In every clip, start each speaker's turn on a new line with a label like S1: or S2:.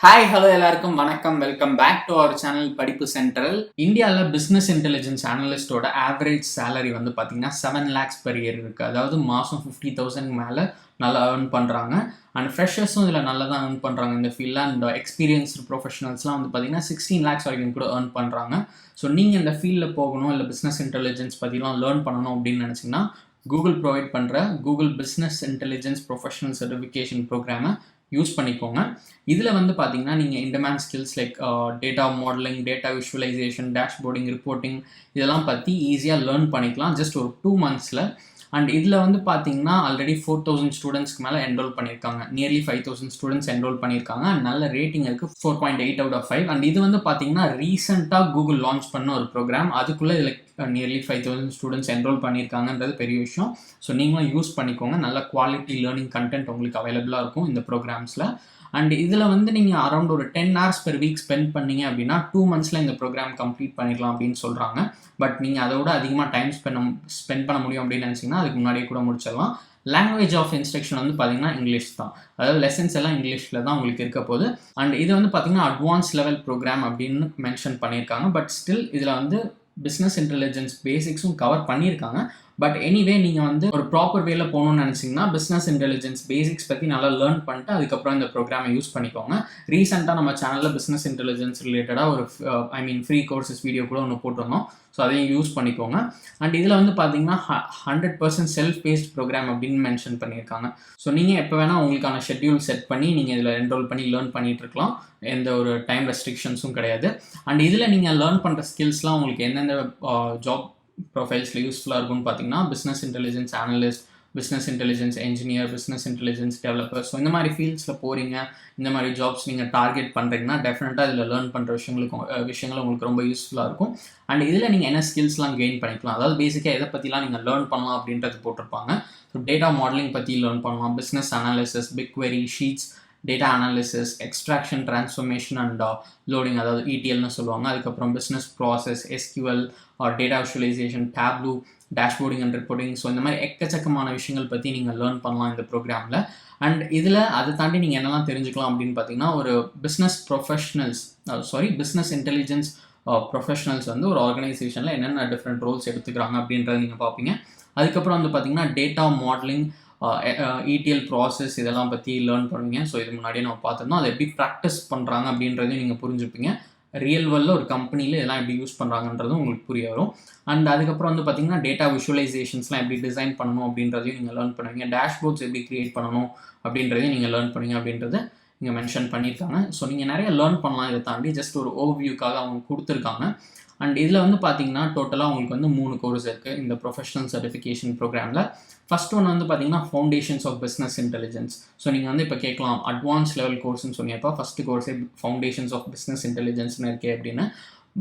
S1: Hi hello எல்லாருக்கும் வணக்கம். Welcome back to our channel Padippu central. இந்தியாவில் பிஸ்னஸ் இன்டெலிஜென்ஸ் அனலிஸ்டோட ஆவரேஜ் சேலரி வந்து பார்த்தீங்கன்னா 7 lakhs per year இருக்குது. அதாவது மாதம் 50,000 மேலே நல்லா ஏர்ன் பண்ணுறாங்க. அண்ட் ஃப்ரெஷர்ஸும் இதில் நல்லா தான் ஏர்ன் பண்ணுறாங்க இந்த ஃபீல்டில். அண்ட் எக்ஸ்பீரியன்ஸ்டு ப்ரொஃபஷனல்ஸ்லாம் வந்து பார்த்தீங்கன்னா 16 lakhs வரைக்கும் கூட ஏர்ன் பண்ணுறாங்க. ஸோ நீங்கள் இந்த ஃபீல்டில் போகணும், இல்லை பிஸ்னஸ் இன்டெலிஜென்ஸ் பற்றிலாம் லேர்ன் பண்ணணும் அப்படின்னு நினச்சிங்கன்னா கூகுள் ப்ரொவைட் பண்ணுற Google business intelligence professional certification ப்ரோக்ராமை யூஸ் பண்ணிக்கோங்க. இதில் வந்து பார்த்தீங்கன்னா நீங்கள் இன்டர்மேன் skills like data modelling, data visualisation, dashboarding, reporting இதெல்லாம் பற்றி ஈஸியாக லேர்ன் பண்ணிக்கலாம் ஜஸ்ட் ஒரு 2 months. அண்ட் இதில் வந்து பார்த்தீங்கன்னா ஆல்ரெடி 4,000 ஸ்டூடெண்ட்ஸ்க்கு மேலே என்ரோல் பண்ணியிருக்காங்க. நியர்லி 5,000 ஸ்டூடெண்ட்ஸ் என்ரோல் பண்ணியிருக்காங்க. அண்ட் நல்ல ரேட்டிங் இருக்குது, 4.8 out of 5. அண்ட் இது வந்து பார்த்தீங்கன்னா ரீசெண்டாக கூகுள் லான்ச் பண்ண ஒரு ப்ரோக்ராம். அதுக்குள்ளே இதில் நியர்லி 5,000 ஸ்டூடெண்ட்ஸ் என்ரோல் பண்ணியிருக்காங்கன்றது பெரிய விஷயம். ஸோ நீங்களும் யூஸ் பண்ணிக்கோங்க. நல்ல குவாலிட்டி லேர்னிங் கண்டென்ட் உங்களுக்கு அவைலபிளாக இருக்கும் இந்த ப்ரோக்ராம்ஸில். அண்ட் இதில் வந்து நீங்கள் அரௌண்ட் ஒரு 10 hours per week ஸ்பெண்ட் பண்ணீங்க அப்படின்னா 2 months இந்த ப்ரோக்ராம் கம்ப்ளீட் பண்ணிடலாம் அப்படின்னு சொல்கிறாங்க. பட் நீங்கள் அதோட அதிகமாக டைம் ஸ்பெண்ட் பண்ண முடியும் அப்படின்னு நினச்சிங்கன்னா அதுக்கு முன்னாடியே கூட முடிச்சிடலாம். லாங்குவேஜ் ஆஃப் இன்ஸ்ட்ரக்ஷன் வந்து பார்த்தீங்கன்னா இங்கிலீஷ் தான். அதாவது லெசன்ஸ் எல்லாம் இங்கிலீஷில் தான் உங்களுக்கு இருக்க போகுது. அண்ட் இது வந்து பார்த்தீங்கன்னா அட்வான்ஸ் லெவல் ப்ரோக்ராம் அப்படின்னு மென்ஷன் பண்ணியிருக்காங்க. பட் ஸ்டில் இதில் வந்து பிஸ்னஸ் இன்டெலிஜென்ஸ் பேசிக்ஸும் கவர் பண்ணியிருக்காங்க. பட் எனிவே நீங்கள் வந்து ஒரு ப்ராப்பர் வேல போகணும்னு நினச்சிங்கன்னா பிஸ்னஸ் இன்டெலிஜென்ஸ் பேசிக்ஸ் பற்றி நல்லா லேர்ன் பண்ணிட்டு அதுக்கப்புறம் இந்த ப்ரோக்ராமை யூஸ் பண்ணிக்கோங்க. ரீசெண்டாக நம்ம சேனலில் பிஸ்னஸ் இன்டெலிஜென்ஸ் ரிலேட்டடாக ஒரு ஃப்ரீ கோர்சஸ் வீடியோ கூட ஒன்று போட்டிருந்தோம். ஸோ அதையும் யூஸ் பண்ணிக்கோங்க. அண்ட் இதில் வந்து பார்த்தீங்கன்னா 100% செல்ஃப் பேஸ்ட் ப்ரோக்ராம் அப்படின்னு மென்ஷன் பண்ணியிருக்காங்க. ஸோ நீங்கள் எப்போ வேணால் உங்களுக்கான ஷெட்யூல் செட் பண்ணி நீங்கள் இதில் என்ரோல் பண்ணி லேர்ன் பண்ணிகிட்டு இருக்கலாம். எந்த ஒரு டைம் ரெஸ்ட்ரிக்ஷன்ஸும் கிடையாது. அண்ட் இதில் நீங்கள் லேர்ன் பண்ணுற ஸ்கில்ஸ்லாம் உங்களுக்கு எந்தெந்த ஜாப் ப்ரொஃபைல்ஸில் யூஸ்ஃபுல்லாக இருக்கும்னு பார்த்தீங்கன்னா business intelligence analyst, business intelligence engineer, business intelligence developer. So இந்த மாதிரி ஃபீல்ட்ஸில் போகிறீங்க, இந்த மாதிரி ஜாப்ஸ் நீங்கள் டார்கெட் பண்ணுறீங்கன்னா டெஃபினட்டாக இதில் லேர்ன் பண்ணுற விஷயங்கள் உங்களுக்கு ரொம்ப யூஸ்ஃபுல்லாக இருக்கும். அண்ட் இதில் நீங்கள் என்ன ஸ்கில்ஸ்லாம் கெயின் பண்ணிக்கலாம், அதாவது பேசிக்காக எதை பற்றிலாம் நீங்கள் லேர்ன் பண்ணலாம் அப்படின்றது போட்டிருப்பாங்க. ஸோ டேட்டா மாடலிங் பற்றி லேர்ன் பண்ணலாம், business analysis, big query, sheets, data analysis, extraction, transformation and loading, அதாவது ETLனு சொல்லுவாங்க. அதுக்கப்புறம் business process, SQL, data visualisation, Tableau, dashboarding and reporting. So இந்த மாதிரி எக்கச்சக்கமான விஷயங்கள் பற்றி நீங்கள் லேர்ன் பண்ணலாம் இந்த ப்ரோக்ராமில். அண்ட் இதில் அதை தாண்டி நீங்கள் என்னெல்லாம் தெரிஞ்சுக்கலாம் அப்படின்னு பார்த்தீங்கன்னா ஒரு பிஸ்னஸ் இன்டெலிஜென்ஸ் ப்ரொஃபஷனல்ஸ் வந்து ஒரு ஆர்கனைசேஷனில் என்னென்ன டிஃப்ரெண்ட் ரோல்ஸ் எடுத்துக்கிறாங்க அப்படின்றத நீங்கள் பார்ப்பீங்க. அதுக்கப்புறம் வந்து பார்த்தீங்கன்னா டேட்டா மாடலிங், ETL ப்ராசஸ் இதெல்லாம் பற்றி லேர்ன் பண்ணுவீங்க. ஸோ இது முன்னாடியே நம்ம பார்த்துருந்தோம். அதை எப்படி ப்ராக்டிஸ் பண்ணுறாங்க அப்படின்றதையும் நீங்கள் புரிஞ்சுப்பீங்க. ரியல் வேர்ல்டில் ஒரு கம்பெனியில் இதெல்லாம் எப்படி யூஸ் பண்ணுறாங்கன்றதும் உங்களுக்கு புரிய வரும். அண்ட் அதுக்கப்புறம் வந்து பார்த்தீங்கன்னா டேட்டா விஷுவலைசேஷன்ஸ்லாம் எப்படி டிசைன் பண்ணணும் அப்படின்றதையும் நீங்கள் லேர்ன் பண்ணுவீங்க. டேஷ்போர்ட்ஸ் எப்படி க்ரியேட் பண்ணணும் அப்படின்றதையும் நீங்கள் லேர்ன் பண்ணுவீங்க அப்படின்றத இங்கே மென்ஷன் பண்ணியிருக்காங்க. ஸோ நீங்கள் நிறைய லேர்ன் பண்ணலாம். இதை தாண்டி ஜஸ்ட் ஒரு ஓவர்வியூக்காக அவங்க கொடுத்துருக்காங்க. அண்ட் இதில் வந்து பார்த்தீங்கன்னா டோட்டலாக உங்களுக்கு வந்து 3 கோர்ஸ் இருக்குது இந்த ப்ரொஃபஷனல் சர்டிஃபிகேஷன் ப்ரோக்ராமில். ஃபர்ஸ்ட் ஒன் வந்து பார்த்தீங்கன்னா foundations of business intelligence. So நீங்கள் வந்து இப்போ கேட்கலாம் அட்வான்ஸ் லெவல் கோர்ஸ்னு சொன்னீங்கப்பா, ஃபஸ்ட்டு கோர்ஸே ஃபவுண்டேஷன்ஸ் ஆஃப் பிஸ்னஸ் இன்டெலிஜென்ஸ்னு இருக்கே அப்படின்னு.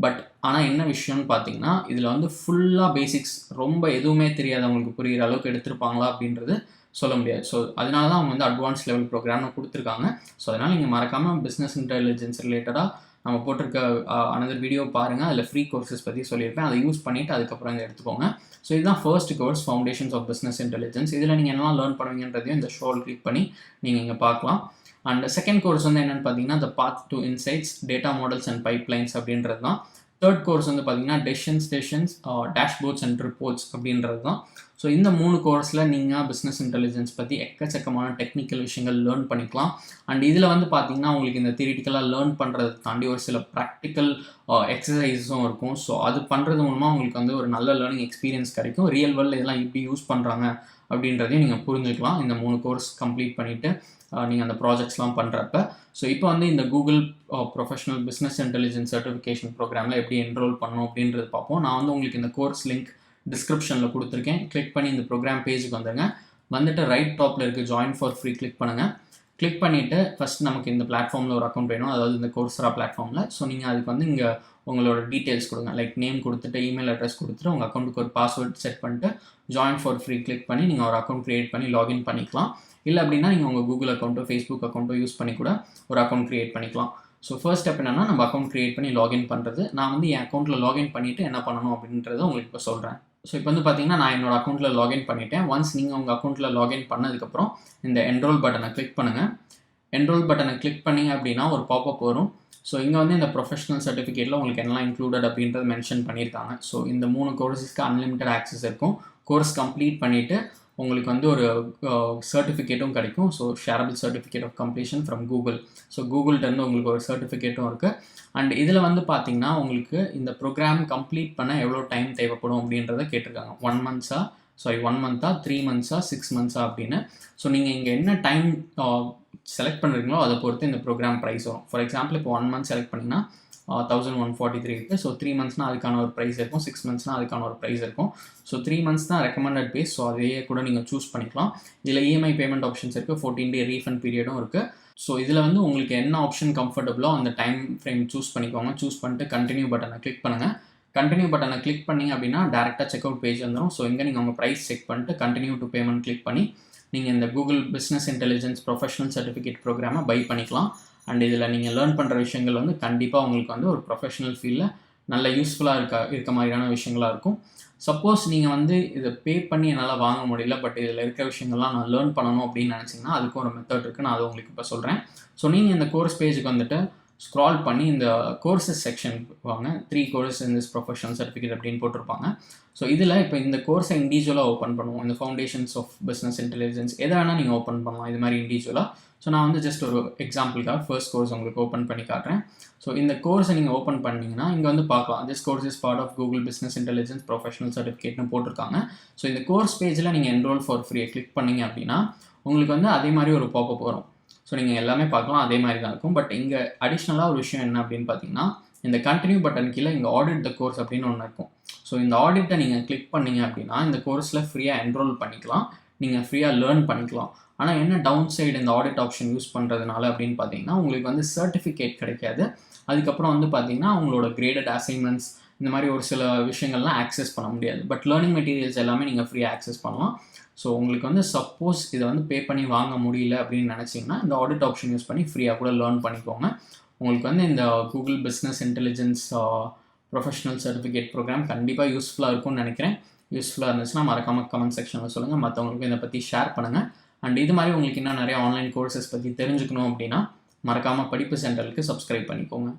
S1: பட் ஆனால் என்ன விஷயம்னு பார்த்தீங்கன்னா இதில் வந்து ஃபுல்லாக பேசிக்ஸ் ரொம்ப எதுவுமே தெரியாதவங்களுக்கு புரிகிற அளவுக்கு எடுத்திருப்பாங்களா அப்படின்றது சொல்ல முடியாது. ஸோ அதனால தான் அவங்க வந்து அட்வான்ஸ் லெவல் ப்ரோக்ராம்னு கொடுத்துருக்காங்க. ஸோ அதனால் நீங்கள் மறக்காமல் பிஸ்னஸ் இன்டெலிஜென்ஸ் ரிலேட்டடாக நம்ம போட்டிருக்க அனதர் வீடியோ பாருங்கள். அதில் ஃப்ரீ கோர்சஸ் பற்றி சொல்லியிருப்பேன். அதை யூஸ் பண்ணிவிட்டு அதுக்கப்புறம் இதை எடுத்துக்கோங்க. ஸோ இதுதான் first course, foundations of business intelligence. இதில் நீங்கள் என்னெல்லாம் லேர்ன் பண்ணுவீங்கன்றதையும் இந்த ஷோவில் கிளிக் பண்ணி நீங்கள் இங்கே பார்க்கலாம். அண்ட் செகண்ட் கோர்ஸ் வந்து என்னென்னு பார்த்தீங்கன்னா the path to insights, data models and pipelines அப்படின்றது தான். தேர்ட் கோர்ஸ் வந்து பார்த்தீங்கன்னா டெசிஷன்ஸ், டேஷ்போர்ட்ஸ் அண்ட் ரிப்போர்ட்ஸ் அப்படின்றது தான். ஸோ இந்த 3 கோர்ஸில் நீங்கள் பிஸ்னஸ் இன்டெலிஜென்ஸ் பற்றி எக்கச்சக்கமான டெக்னிக்கல் விஷயங்கள் லேர்ன் பண்ணிக்கலாம். அண்ட் இதில் வந்து பார்த்தீங்கன்னா உங்களுக்கு இந்த தியரிட்டிக்கலாக லேர்ன் பண்ணுறதை தாண்டி ஒரு சில ப்ராக்டிக்கல் எக்ஸசைஸும் இருக்கும். ஸோ அது பண்ணுறது மூலமாக உங்களுக்கு வந்து ஒரு நல்ல லேர்னிங் எக்ஸ்பீரியன்ஸ் கிடைக்கும். ரியல் வேர்ல்டில் இதெல்லாம் எப்படி யூஸ் பண்ணுறாங்க அப்படின்றதையும் நீங்கள் புரிஞ்சுக்கலாம் இந்த 3 கோர்ஸ் கம்ப்ளீட் பண்ணிவிட்டு நீங்கள் அந்த ப்ராஜெக்ட்ஸ்லாம் பண்ணுறப்ப. ஸோ இப்போ வந்து இந்த Google professional business intelligence certification ப்ரோக்ராமில் எப்படி என்ரோல் பண்ணணும் அப்படின்றது பார்ப்போம். நான் வந்து உங்களுக்கு இந்த கோர்ஸ் லிங்க் டிஸ்கிரிப்ஷனில் கொடுத்துருக்கேன். கிளிக் பண்ணி இந்த ப்ரோக்ராம் பேஜுக்கு வந்துட்டு ரைட் டாப்பில் இருக்குது ஜாயின் ஃபார் ஃப்ரீ கிளிக் பண்ணுங்கள். கிளிக் பண்ணிவிட்டு ஃபஸ்ட் நமக்கு இந்த பிளாட்ஃபார்மில் ஒரு அக்கௌண்ட் வேணும், அதாவது இந்த கோர்ஸரா பிளாட்ஃபார்மில். ஸோ நீங்கள் அதுக்கு வந்து இங்கே உங்களோட டீட்டெயில்ஸ் கொடுங்க, லைக் நேம் கொடுத்துட்டு இமெயில் அட்ரஸ் கொடுத்துட்டு உங்கள் அக்கௌண்ட்டுக்கு ஒரு பாஸ்வேர்ட் செட் பண்ணிட்டு ஜாயின் ஃபார் ஃப்ரீ கிளிக் பண்ணி நீங்கள் ஒரு அக்கௌண்ட் க்ரியேட் பண்ணி லாகின் பண்ணிக்கலாம். இல்லை அப்படின்னா நீங்கள் உங்கள் கூகுள் அக்கௌண்ட்டோ ஃபேஸ்புக் அக்கௌண்ட்டோ யூஸ் பண்ணி கூட ஒரு அக்கௌண்ட் க்ரியேட் பண்ணிக்கலாம். ஸோ ஃபர்ஸ்ட் ஸ்டெப் என்னென்னா நம்ம அக்கௌண்ட் க்ரியேட் பண்ணி லாகின் பண்ணுறது. நான் வந்து என் அக்கௌண்ட்டில் லாகின் பண்ணிவிட்டு என்ன பண்ணணும் அப்படின்றத உங்களுக்கு இப்போ சொல்கிறேன். ஸோ இப்போ வந்து பார்த்தீங்கன்னா நான் என்னோட அக்கௌண்ட்டில் லாகின் பண்ணிட்டேன். ஒன்ஸ் நீங்கள் உங்கள் அக்கௌண்ட்டில் லாகின் பண்ணதுக்கப்புறம் இந்த என்ரோல் பட்டனை கிளிக் பண்ணுங்கள். என்ரோல் பட்டனை கிளிக் பண்ணிங்க அப்படின்னா ஒரு பாப்அப் வரும். ஸோ இங்கே வந்து இந்த ப்ரொஃபஷனல் சர்டிஃபிகேட்டில் உங்களுக்கு என்னெல்லாம் இன்க்ளூடட் அப்படின்றது மென்ஷன் பண்ணியிருக்காங்க. ஸோ இந்த 3 கோர்ஸஸ்க்கு அன்லிமிட்டட் ஆக்சஸ் இருக்கும். கோர்ஸ் கம்ப்ளீட் பண்ணிவிட்டு உங்களுக்கு வந்து ஒரு சர்டிஃபிகேட்டும் கிடைக்கும். So shareable certificate of completion from Google. So கூகுள்கிட்டருந்து உங்களுக்கு ஒரு சர்டிஃபிகேட்டும் இருக்குது. அண்ட் இதில் வந்து பார்த்தீங்கன்னா உங்களுக்கு இந்த ப்ரோக்ராம் கம்ப்ளீட் பண்ண எவ்வளோ டைம் தேவைப்படும் அப்படின்றத கேட்டிருக்காங்க. 1 மந்த்தா 3 மந்த்ஸா 6 மந்த்ஸா அப்படின்னு. ஸோ நீங்கள் இங்கே என்ன டைம் செலக்ட் பண்ணுறீங்களோ அதை பொறுத்து இந்த ப்ரோக்ராம் ப்ரைஸ் வரும். ஃபார் எக்ஸாம்பிள் இப்போ 1 மந்த் செலக்ட் பண்ணிங்கன்னா 1143 இருக்குது. ஸோ 3 மந்த்ஸ்னால் அதுக்கான ஒரு ப்ரைஸ் இருக்கும், 6 மந்த்ஸ்னால் அதுக்கான ஒரு ப்ரைஸ் இருக்கும். ஸோ 3 மந்த்ஸ் தான் ரெக்கமெண்டட் பேஸ். ஸோ அதையே கூட நீங்கள் சூஸ் பண்ணிக்கலாம். இதில் இஎம்ஐ பேமெண்ட் ஆப்ஷன்ஸ் இருக்குது, 14 டே ரீஃபண்ட் பீரியடும் இருக்குது. ஸோ இதில் வந்து உங்களுக்கு என்ன ஆப்ஷன் கம்ஃபர்டபுளோ அந்த டைம் ஃப்ரேம் சூஸ் பண்ணிக்கோங்க. சூஸ் பண்ணிட்டு கண்டினியூ பட்டனை கிளிக் பண்ணுங்கள். கண்டினியூ பட்டனை கிளிக் பண்ணிங்க அப்படின்னா டேரெக்டாக செக் அவுட் பேஜ் வந்துடும். ஸோ இங்கே நீங்கள் உங்கள் ப்ரைஸ் செக் பண்ணிட்டு கண்டினியூ டு பேமெண்ட் கிளிக் பண்ணி நீங்கள் இந்த Google business intelligence professional certificate ப்ரோக்ராமை பை பண்ணிக்கலாம். அண்ட் இதில் நீங்கள் லேர்ன் பண்ணுற விஷயங்கள் வந்து கண்டிப்பாக உங்களுக்கு வந்து ஒரு ப்ரொஃபஷனல் ஃபீல்டில் நல்ல யூஸ்ஃபுல்லாக இருக்க மாதிரியான விஷயங்களாக இருக்கும். சப்போஸ் நீங்கள் வந்து இதை பே பண்ணி என்னால் வாங்க முடியல, பட் இதில் இருக்கிற விஷயங்கள்லாம் நான் லேர்ன் பண்ணணும் அப்படின்னு நினச்சிங்கன்னா அதுக்கும் ஒரு மெத்தட் இருக்குது. நான் அதை உங்களுக்கு இப்போ சொல்கிறேன். ஸோ நீங்கள் இந்த கோர்ஸ் பேஜுக்கு வந்துட்டு ஸ்க்ரால் பண்ணி இந்த கோர்சஸ் செக்ஷன் வாங்க. 3 course in this professional certificate அப்படின்னு போட்டிருப்பாங்க. ஸோ இதில் இப்போ இந்த கோர்ஸை இண்டிவிஜுவலாக ஓப்பன் பண்ணுவோம். இந்த ஃபவுண்டேஷன்ஸ் ஆஃப் பிஸ்னஸ் இன்டெலிஜென்ஸ் எதை வேணால் நீங்கள் ஓப்பன் பண்ணலாம் இது மாதிரி இண்டிவிஜுவலாக. ஸோ நான் வந்து ஜஸ்ட் ஒரு எக்ஸாம்பிளுக்காக ஃபர்ஸ்ட் கோர்ஸ் உங்களுக்கு ஓப்பன் பண்ணி காட்டுறேன். ஸோ இந்த கோர்ஸை நீங்கள் ஓப்பன் பண்ணிங்கன்னா இங்கே வந்து பார்க்கலாம், this course is part of Google business intelligence professional சர்டிஃபிகேட்னு போட்டிருக்காங்க. ஸோ இந்த கோர்ஸ் பேஜில் நீங்கள் என்ரோல் ஃபார் ஃப்ரீயை கிளிக் பண்ணிங்க அப்படின்னா உங்களுக்கு வந்து அதே மாதிரி ஒரு பாப்அப் வரும். ஸோ நீங்கள் எல்லாமே பார்க்கலாம், அதே மாதிரி தான் இருக்கும். பட் இங்கே அடிஷ்னலாக ஒரு விஷயம் என்ன அப்படின்னு பார்த்தீங்கன்னா, இந்த கண்டினியூ பட்டன் கீழே இங்கே ஆடிட் த கோர்ஸ் அப்படின்னு ஒன்று இருக்கும். ஸோ இந்த ஆடிட்டை நீங்கள் கிளிக் பண்ணீங்க அப்படின்னா இந்த கோர்ஸில் ஃப்ரீயாக என்ரோல் பண்ணிக்கலாம், நீங்கள் ஃப்ரீயாக லேர்ன் பண்ணிக்கலாம். ஆனால் என்ன டவுன் சைடு இந்த ஆடிட் ஆப்ஷன் யூஸ் பண்ணுறதுனால அப்படின்னு பார்த்தீங்கன்னா உங்களுக்கு வந்து சர்டிஃபிகேட் கிடைக்காது. அதுக்கப்புறம் வந்து பார்த்தீங்கன்னா உங்களோட கிரேடட் அசைன்மெண்ட்ஸ் இந்த மாதிரி ஒரு சில விஷயங்கள்லாம் ஆக்சஸ் பண்ண முடியாது. பட் லேர்னிங் மெட்டீரியல்ஸ் எல்லாமே நீங்கள் ஃப்ரீயாக ஆக்சஸ் பண்ணலாம். ஸோ உங்களுக்கு வந்து சப்போஸ் இதை வந்து பே பண்ணி வாங்க முடியல அப்படின்னு நினச்சிங்கன்னா இந்த ஆடிட் ஆப்ஷன் யூஸ் பண்ணி ஃப்ரீயாக கூட லேர்ன் பண்ணிக்கோங்க. உங்களுக்கு வந்து இந்த Google business intelligence professional certificate program கண்டிப்பாக யூஸ்ஃபுல்லாக இருக்கும்னு நினைக்கிறேன். யூஸ்ஃபுல்லாக இருந்துச்சுன்னா மறக்காமல் கமெண்ட் செக்ஷனில் சொல்லுங்கள், மற்றவங்களுக்கு இதை பற்றி ஷேர் பண்ணுங்கள். அண்ட் இது மாதிரி உங்களுக்கு இன்னும் நிறைய ஆன்லைன் கோர்சஸ் பற்றி தெரிஞ்சுக்கணும் அப்படின்னா மறக்காமல் படிப்பு சென்டருக்கு சப்ஸ்கிரைப் பண்ணிக்கோங்க.